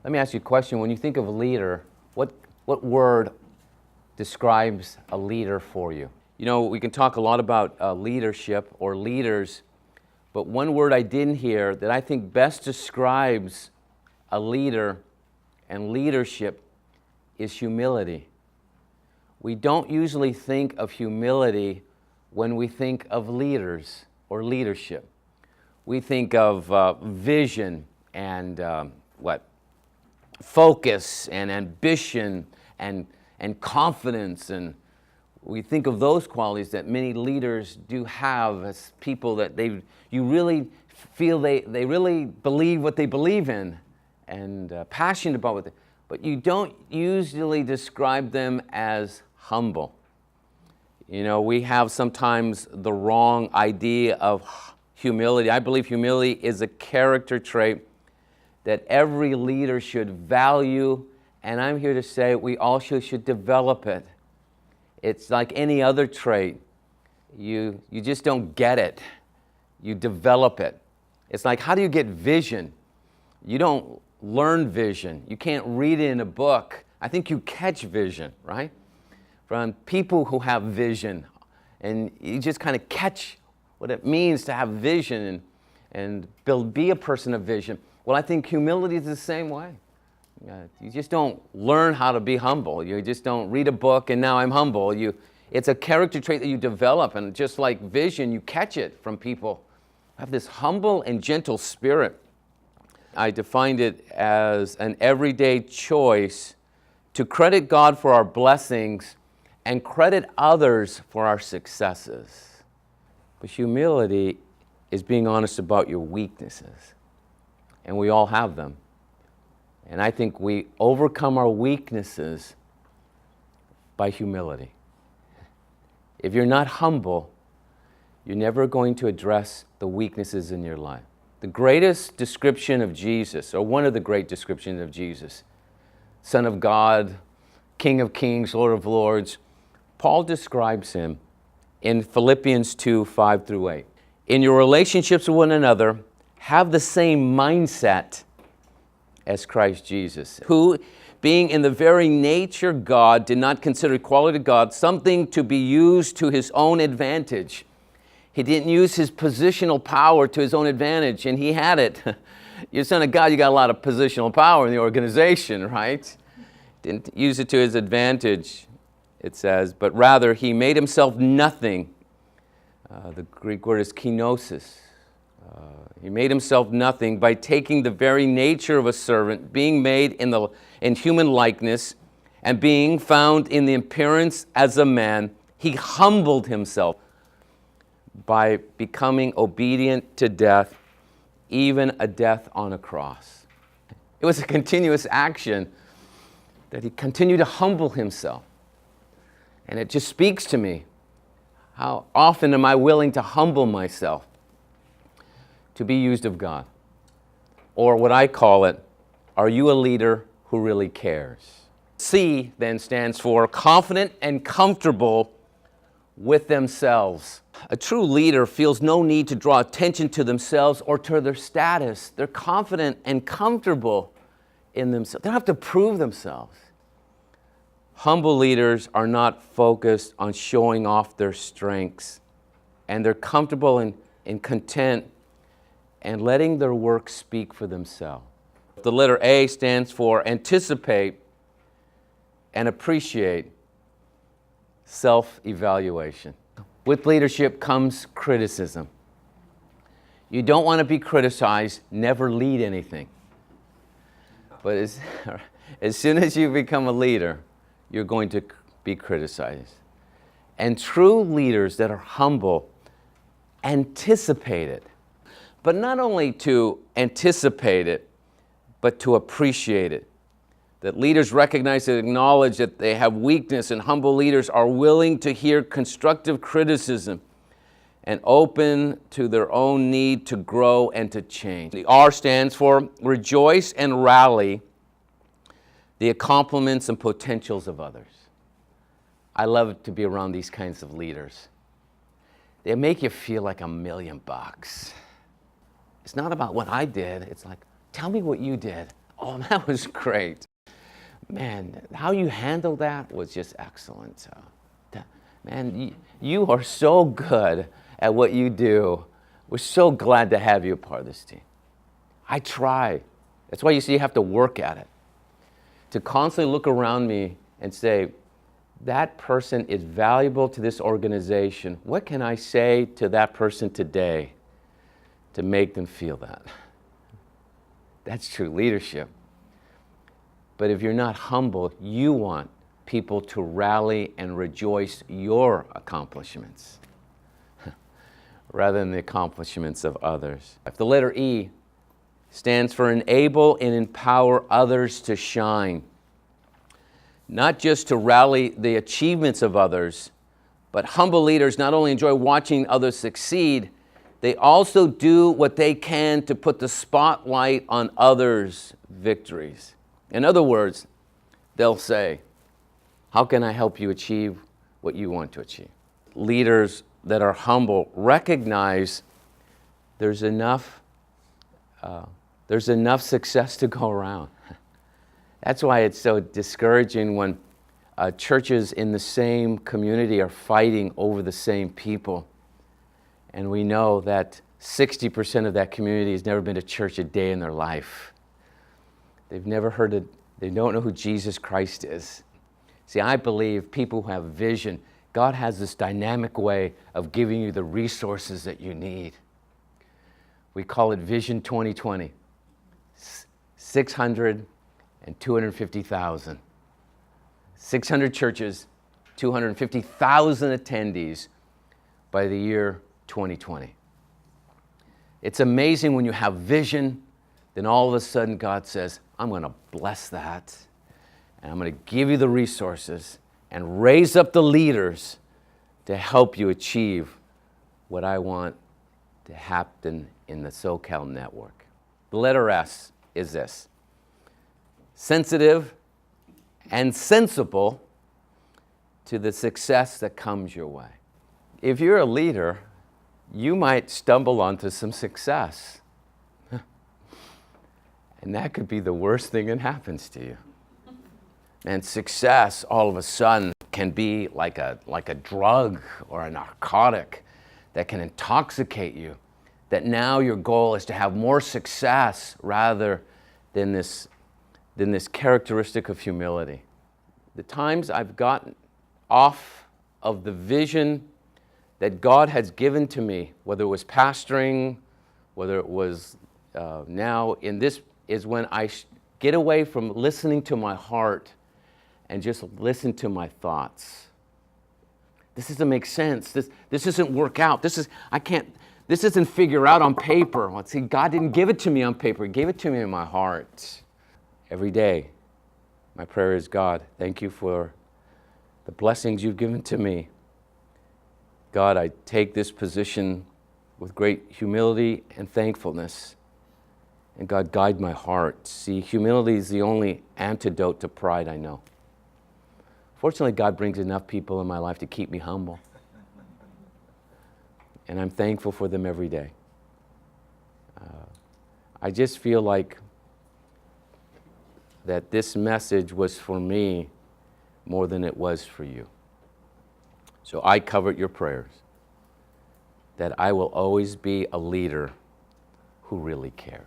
Let me ask you a question. When you think of a leader, what word describes a leader for you? You know, we can talk a lot about leadership or leaders, but one word I didn't hear that I think best describes a leader and leadership is humility. We don't usually think of humility when we think of leaders or leadership. We think of vision and focus and ambition and confidence, and we think of those qualities that many leaders do have as people that you really feel they really believe what they believe in and passionate about what but you don't usually describe them as humble. You know, we have sometimes the wrong idea of humility. I believe humility is a character trait that every leader should value, and I'm here to say we also should develop it. It's like any other trait. You just don't get it. You develop it. It's like, how do you get vision? You don't learn vision. You can't read it in a book. I think you catch vision, right? From people who have vision, and you just kind of catch what it means to have vision and be a person of vision. Well, I think humility is the same way. You just don't learn how to be humble. You just don't read a book and now I'm humble. It's a character trait that you develop, and just like vision, you catch it from people who have this humble and gentle spirit. I defined it as an everyday choice to credit God for our blessings and credit others for our successes. But humility is being honest about your weaknesses, and we all have them. And I think we overcome our weaknesses by humility. If you're not humble, you're never going to address the weaknesses in your life. The greatest description of Jesus, or one of the great descriptions of Jesus, Son of God, King of Kings, Lord of Lords, Paul describes him in Philippians 2, 5 through 8. In your relationships with one another, have the same mindset as Christ Jesus, who, being in the very nature God, did not consider equality to God something to be used to his own advantage. He didn't use his positional power to his own advantage, and he had it. You're Son of God, you got a lot of positional power in the organization, right? Didn't use it to his advantage, it says, but rather he made himself nothing. The Greek word is kenosis. He made himself nothing by taking the very nature of a servant, being made in human likeness, and being found in the appearance as a man. He humbled himself by becoming obedient to death, even a death on a cross. It was a continuous action that he continued to humble himself. And it just speaks to me. How often am I willing to humble myself to be used of God? Or what I call it, are you a leader who really cares? C then stands for confident and comfortable with themselves. A true leader feels no need to draw attention to themselves or to their status. They're confident and comfortable in themselves. They don't have to prove themselves. Humble leaders are not focused on showing off their strengths, and they're comfortable and content and letting their work speak for themselves. The letter A stands for anticipate and appreciate self-evaluation. With leadership comes criticism. You don't want to be criticized, never lead anything. But as soon as you become a leader, you're going to be criticized. And true leaders that are humble anticipate it. But not only to anticipate it, but to appreciate it. That leaders recognize and acknowledge that they have weakness, and humble leaders are willing to hear constructive criticism and open to their own need to grow and to change. The R stands for rejoice and rally the accomplishments and potentials of others. I love to be around these kinds of leaders. They make you feel like $1,000,000. It's not about what I did. It's like, tell me what you did. Oh, that was great. Man, how you handled that was just excellent. Man, you are so good at what you do. We're so glad to have you a part of this team. I try. That's why you see you have to work at it. To constantly look around me and say, that person is valuable to this organization. What can I say to that person today to make them feel that? That's true leadership. But if you're not humble, you want people to rally and rejoice your accomplishments rather than the accomplishments of others. If the letter E stands for enable and empower others to shine, not just to rally the achievements of others, but humble leaders not only enjoy watching others succeed, they also do what they can to put the spotlight on others' victories. In other words, they'll say, how can I help you achieve what you want to achieve? Leaders that are humble recognize there's enough success to go around. That's why it's so discouraging when churches in the same community are fighting over the same people. And we know that 60% of that community has never been to church a day in their life. They've never heard it. They don't know who Jesus Christ is. See, I believe people who have vision, God has this dynamic way of giving you the resources that you need. We call it Vision 2020. 600 and 250,000. 600 churches, 250,000 attendees by the year 2020. It's amazing when you have vision, then all of a sudden God says, I'm going to bless that, and I'm going to give you the resources and raise up the leaders to help you achieve what I want to happen in the SoCal network. The letter S is this: sensitive and sensible to the success that comes your way. If you're a leader, you might stumble onto some success. And that could be the worst thing that happens to you. And success, all of a sudden, can be like a drug or a narcotic that can intoxicate you. That now your goal is to have more success rather than this characteristic of humility. The times I've gotten off of the vision that God has given to me, whether it was pastoring, whether it was now in this, is when I get away from listening to my heart and just listen to my thoughts. This doesn't make sense. This doesn't work out. This isn't figure out on paper. Well, see, God didn't give it to me on paper. He gave it to me in my heart. Every day, my prayer is, God, thank you for the blessings you've given to me. God, I take this position with great humility and thankfulness. And God, guide my heart. See, humility is the only antidote to pride I know. Fortunately, God brings enough people in my life to keep me humble. And I'm thankful for them every day. I just feel like that this message was for me more than it was for you. So I covet your prayers that I will always be a leader who really cares.